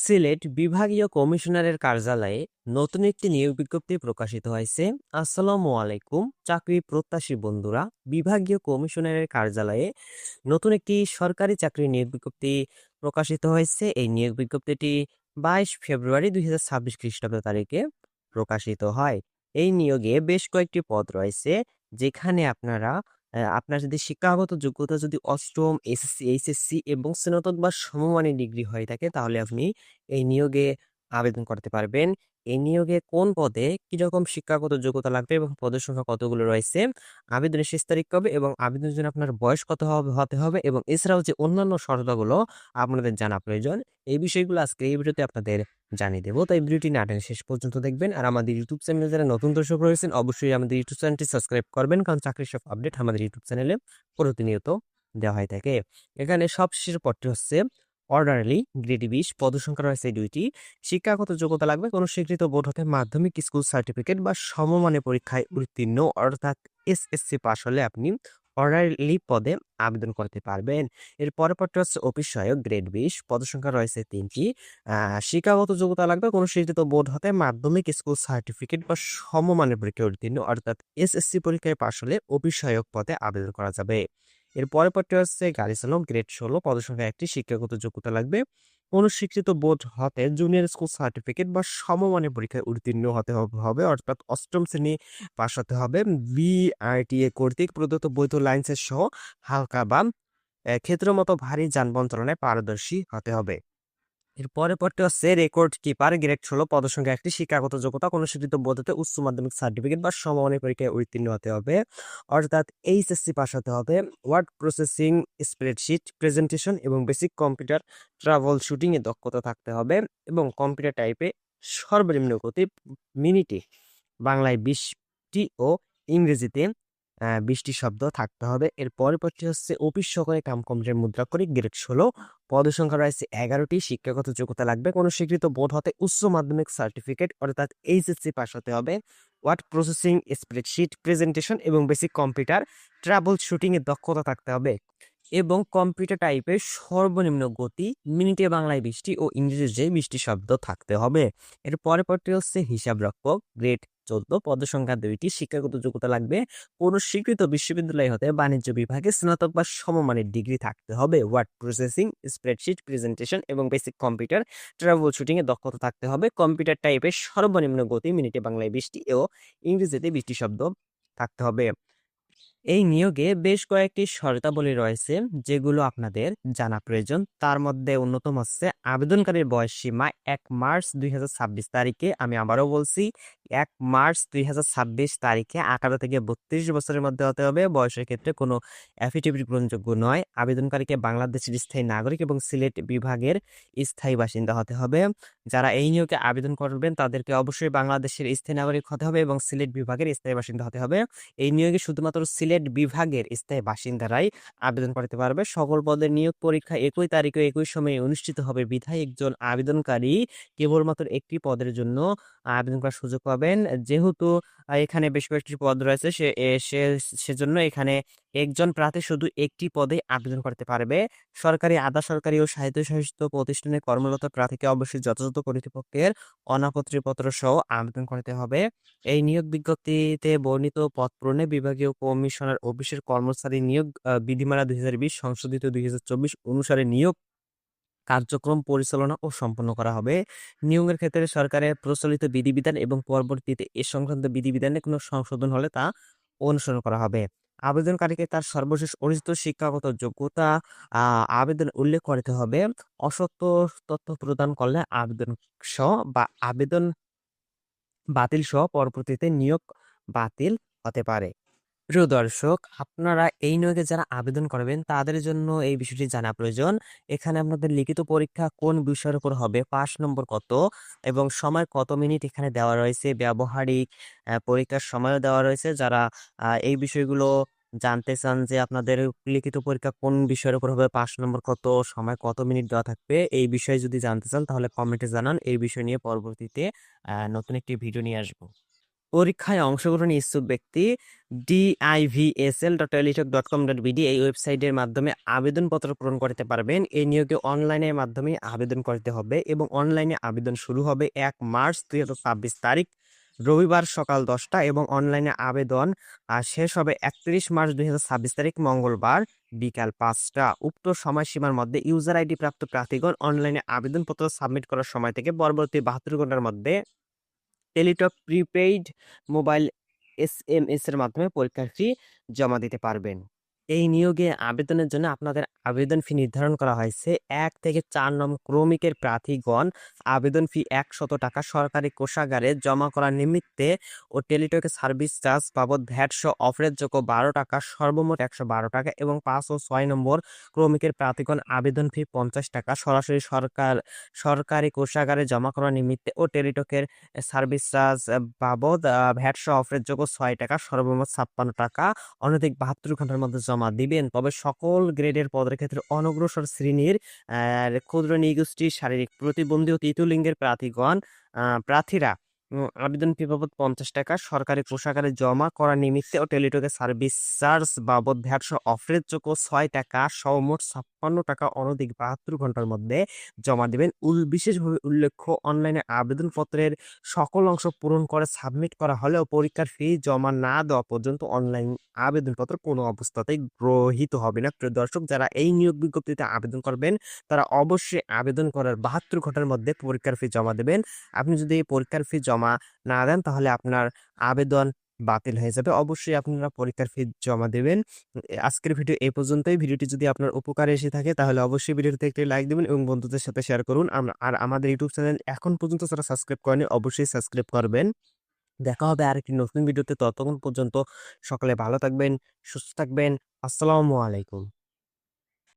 সিলেট বিভাগীয় কমিশনারের কার্যালয়ে নতুন একটি নিয়োগ বিজ্ঞপ্তি প্রকাশিত হয়েছে। আসসালামু আলাইকুম চাকরি প্রত্যাশী বন্ধুরা, বিভাগীয় কমিশনারের কার্যালয়ে নতুন একটি সরকারি চাকরি নিয়োগ বিজ্ঞপ্তি প্রকাশিত হয়েছে। এই নিয়োগ বিজ্ঞপ্তিটি 22 ফেব্রুয়ারি 2026 খ্রিস্টাব্দ তারিখে প্রকাশিত হয়। এই নিয়োগে বেশ কয়েকটি পদ রয়েছে, যেখানে আপনার যদি শিক্ষাগত যোগ্যতা যদি অষ্টম, এসএসসি, এইচএসসি এবং স্নাতক বা সমমানের ডিগ্রি হয়ে থাকে, তাহলে আপনি এই নিয়োগে আবেদন করতে পারবেন। এই নিয়োগে কোন পদে কিরকম শিক্ষাগত যোগ্যতা লাগবে এবং পদের সংখ্যা কতগুলো রয়েছে, আবেদনের শেষ তারিখ কবে এবং আবেদনের জন্য আপনার বয়স কত হতে হবে এবং এছাড়াও যে অন্যান্য শর্তগুলো আপনাদের জানা প্রয়োজন, এই বিষয়গুলো আজকে এই ভিডিওতে আপনাদের জানিয়ে দেবো। তাই ভিডিওটি না টেনে শেষ পর্যন্ত দেখবেন। আর আমাদের ইউটিউব চ্যানেলে যারা নতুন দর্শক রয়েছেন, অবশ্যই আমাদের ইউটিউব চ্যানেলটি সাবস্ক্রাইব করবেন, কারণ চাকরির সব আপডেট আমাদের ইউটিউব চ্যানেলে প্রতিনিয়ত দেওয়া হয়ে থাকে। এখানে সবশেষ পদটি হচ্ছে অর্ডারলি, গ্রেড 20, পদসংখ্যা রয়েছে 2টি। শিক্ষাগত যোগ্যতা লাগবে কোনো স্বীকৃত বোর্ড হতে মাধ্যমিক স্কুল সার্টিফিকেট বা সমমানের পরীক্ষায় উত্তীর্ণ, অর্থাৎ এসএসসি পাস হলে আপনি অর্ডারলি পদে আবেদন করতে পারবেন। এর পরের পদটি হচ্ছে অফিস সহায়ক, গ্রেড 20, পদসংখ্যা রয়েছে 3টি। শিক্ষাগত যোগ্যতা লাগবে কোনো স্বীকৃত বোর্ড হতে মাধ্যমিক স্কুল সার্টিফিকেট বা সমমানের পরীক্ষায় উত্তীর্ণ, অর্থাৎ এসএসসি পরীক্ষায় পাস হলে অফিস সহায়ক পদে আবেদন করা যাবে। এর পরের পদটি হচ্ছে গাড়ি চালক, গ্রেড 16, পদসংখ্যা 1টি। শিক্ষাগত যোগ্যতা লাগবে কোনো স্বীকৃত বোর্ড হতে জুনিয়র স্কুল সার্টিফিকেট বা সমমানের পরীক্ষায় উত্তীর্ণ হতে হবে, অর্থাৎ অষ্টম শ্রেণী পাস হতে হবে। বিআরটিএ কর্তৃক প্রদত্ত বৈধ লাইসেন্স সহ হালকা বা ক্ষেত্রমতো ভারী যানবাহন চালনায় পারদর্শী হতে হবে। এর পরের পদটি হচ্ছে রেকর্ড কিপার, গ্রেড 16, পদসংখ্যা 1টি। শিক্ষাগত যোগ্যতা কোনো স্বীকৃত বোর্ড হতে উচ্চ মাধ্যমিক সার্টিফিকেট বা সমমানের পরীক্ষায় উত্তীর্ণ হতে হবে, অর্থাৎ এইচএসসি পাস হতে হবে। ওয়ার্ড প্রসেসিং, স্প্রেডশিট, প্রেজেন্টেশন এবং বেসিক কম্পিউটার ট্রাবল শুটিং এ দক্ষতা থাকতে হবে এবং কম্পিউটার টাইপে সর্বনিম্ন গতি মিনিটে বাংলায় 20টি ও ইংরেজিতে 20টি শব্দ থাকতে হবে। এর পরের পদটি হচ্ছে অফিস সহকারী কাম কম্পিউটার মুদ্রাক্ষরিক, গ্রেড 16, পদের সংখ্যা রয়েছে 11টি। শিক্ষাগত যোগ্যতা লাগবে কোনো স্বীকৃত বোর্ড হতে উচ্চ মাধ্যমিক সার্টিফিকেট, অর্থাৎ এইচএসসি পাস হতে হবে। ওয়ার্ড প্রসেসিং, স্প্রেডশিট, প্রেজেন্টেশন এবং বেসিক কম্পিউটার ট্রাবল শুটিং এর দক্ষতা থাকতে হবে এবং কম্পিউটার টাইপের সর্বনিম্ন গতি মিনিটে বাংলায় 20টি ও ইংরেজিতে 20টি শব্দ থাকতে হবে। এর পরের পদটি হচ্ছে হিসাব রক্ষক, গ্রেড 14, পদের সংখ্যা 2টি। শিক্ষাগত যোগ্যতা লাগবে কোন স্বীকৃত বিশ্ববিদ্যালয় হতে বাণিজ্য বিভাগে স্নাতক বা সমমানের ডিগ্রি থাকতে হবে। ওয়ার্ড প্রসেসিং, স্প্রেডশিট, প্রেজেন্টেশন এবং বেসিক কম্পিউটার ট্রাবল শুটিং এ দক্ষতা থাকতে হবে। কম্পিউটার টাইপের সর্বনিম্ন গতি মিনিটে বাংলায় 20টি ও ইংরেজিতে 20টি শব্দ থাকতে হবে। এই নিয়োগে বেশ কয়েকটি শর্তাবলী রয়েছে, যেগুলো আপনাদের জানা প্রয়োজন। তার মধ্যে অন্যতম হচ্ছে আবেদনকারীর বয়স সীমা 1 মার্চ 2026 তারিখে, আমি আবারও বলছি 1 মার্চ 2026 তারিখে 18 থেকে 32 বছরের মধ্যে হতে হবে। বয়সের ক্ষেত্রে কোনো অ্যাফিডেভিট গ্রহণযোগ্য নয়। আবেদনকারীকে বাংলাদেশের স্থায়ী নাগরিক এবং সিলেট বিভাগের স্থায়ী বাসিন্দা হতে হবে। যারা এই নিয়োগে আবেদন করবেন তাদেরকে অবশ্যই বাংলাদেশের স্থায়ী নাগরিক হতে হবে এবং সিলেট বিভাগের স্থায়ী বাসিন্দা হতে হবে। এই নিয়োগে শুধুমাত্র সিলেট বিভাগের স্থায়ী বাসিন্দারাই আবেদন করতে পারবে। সকল পদের নিয়োগ পরীক্ষা একই তারিখে একই সময়ে অনুষ্ঠিত হবে বিধায় একজন আবেদনকারী কেবলমাত্র একটি পদের জন্য আবেদন করার সুযোগ পাবেন। যেহেতু এখানে বেশ কয়েকটি পদ রয়েছে, সেজন্য এখানে একজন প্রার্থী শুধু একটি পদে আবেদন করতে পারবে। সরকারি, আধা সরকারি ও স্বায়ত্তশাসিত প্রতিষ্ঠানে কর্মরত প্রার্থীকে অবশ্যই যথাযথ কর্তৃপক্ষের অনাপত্তিপত্র সহ আবেদন করতে হবে। এই নিয়োগ বিজ্ঞপ্তিতে বর্ণিত পদ পূরণে বিভাগীয় কমিশনার অফিসের কর্মচারী নিয়োগ বিধিমালা 2020 সংশোধিত 2024 অনুসারে নিয়োগ কার্যক্রম পরিচালনা ও সম্পন্ন করা হবে। নিয়োগের ক্ষেত্রে সরকারের প্রচলিত বিধিবিধান এবং পরবর্তীতে এ সংক্রান্ত বিধিবিধানে কোনো সংশোধন হলে তা অনুসরণ করা হবে। আবেদনকারীকে তার সর্বশেষ অর্জিত শিক্ষাগত যোগ্যতা আবেদন উল্লেখ করতে হবে। অসত্য তথ্য প্রদান করলে আবেদন আবেদন বাতিল সহ পরবর্তীতে নিয়োগ বাতিল হতে পারে। প্রিয় দর্শক, আপনারা এই নিয়োগে যারা আবেদন করবেন তাদের জন্য এই বিষয়টি জানা প্রয়োজন। এখানে আপনাদের লিখিত পরীক্ষা কোন বিষয়ের উপর হবে, পাস নম্বর কত এবং সময় কত মিনিট এখানে দেওয়া রয়েছে। ব্যবহারিক পরীক্ষার সময়ও দেওয়া রয়েছে। যারা এই বিষয়গুলো জানতে চান যে আপনাদের লিখিত পরীক্ষা কোন বিষয়ের উপর হবে, পাস নম্বর কত, সময় কত মিনিট দেওয়া থাকবে, এই বিষয়ে যদি জানতে চান তাহলে কমেন্টে জানান। এই বিষয় নিয়ে পরবর্তীতে নতুন একটি ভিডিও নিয়ে আসবো। পরীক্ষায় অংশগ্রহণে ইচ্ছুক ব্যক্তি divsl.teletalk.com.bd এই ওয়েবসাইটের মাধ্যমে আবেদনপত্র পূরণ করতে পারবেন। এই নিয়োগে অনলাইনের মাধ্যমে আবেদন করতে হবে এবং অনলাইনে আবেদন শুরু হবে 1 মার্চ 2026 তারিখ রবিবার সকাল 10টা এবং অনলাইনে আবেদন শেষ হবে 31 মার্চ 2026 তারিখ মঙ্গলবার বিকাল 5টা। উক্ত সময়সীমার মধ্যে ইউজার আইডি প্রাপ্ত প্রার্থীগণ অনলাইনে আবেদনপত্র সাবমিট করার সময় থেকে পরবর্তী 72 ঘন্টার মধ্যে টেলিটক প্রিপেইড মোবাইল এসএমএস এর মাধ্যমে পরীক্ষার ফি জমা দিতে পারবেন। এই নিয়োগে আবেদনের জন্য আপনাদের আবেদন ফি নির্ধারণ করা হয়েছে 1 থেকে 4 নং ক্রমিকের প্রার্থীগণ আবেদন ফি 100 টাকা সরকারি কোষাগারে জমা করার নিমিত্তে ও টেলিটকের সার্ভিস চার্জ বাবদ ভ্যাট সহ অফারেজযোগ্য 12 টাকা সর্বমোট 112 টাকা এবং 5 ও 6 নম্বর ক্রমিকের প্রার্থীগণ আবেদন ফি 50 টাকা সরাসরি সরকারি কোষাগারে জমা করার নিমিত্তে ও টেলিটকের সার্ভিস চার্জ বাবদ ভ্যাট সহ অফারেজযোগ্য 6 টাকা সর্বমোট 56 টাকা অনধিক 72 ঘন্টার মধ্যে জমা দিবেন। তবে সকল গ্রেডের পদের ক্ষেত্রে অনগ্রসর শ্রেণীর ক্ষুদ্র নৃগোষ্ঠী শারীরিক প্রতিবন্ধী ও তৃতীয় লিঙ্গের প্রার্থীরা আবেদন ফি বাবদ 50 টাকা সরকারি কোষাগারে জমা করার নিমিত্তে ও টেলিটকের সার্ভিস চার্জ বাবদ ভ্যাট সহ অফারেজযোগ্য 6 টাকা সহ মোট 56 টাকা অনধিক 72 ঘন্টার মধ্যে জমা দিবেন। বিশেষভাবে উল্লেখ্য অনলাইনে আবেদনপত্রের সকল অংশ পূরণ করে সাবমিট করা হলেও পরীক্ষার ফি জমা না দেওয়া পর্যন্ত অনলাইন আবেদনপত্র কোনো অবস্থাতেই গ্রহীত হবে না। প্রিয় দর্শক, যারা এই নিয়োগ বিজ্ঞপ্তিতে আবেদন করবেন তারা অবশ্যই আবেদন করার 72 ঘন্টার মধ্যে পরীক্ষার ফি জমা দেবেন। আপনি যদি এই পরীক্ষার ফি জমা না দেন তাহলে আপনার আবেদন বাতিল হয়ে যাবে। অবশ্যই আপনারা পরীক্ষার ফি জমা দেবেন। আজকের ভিডিও এই পর্যন্তই। ভিডিওটি যদি আপনার উপকারে এসে থাকে তাহলে অবশ্যই ভিডিওটিতে একটি লাইক দিবেন এবং বন্ধুদের সাথে শেয়ার করুন। আর আমাদের ইউটিউব চ্যানেল এখন পর্যন্ত যারা সাবস্ক্রাইব করেনি অবশ্যই সাবস্ক্রাইব করবেন। দেখা হবে আরেকটি নতুন ভিডিওতে। ততক্ষণ পর্যন্ত সকলে ভালো থাকবেন, সুস্থ থাকবেন। আসসালামু আলাইকুম।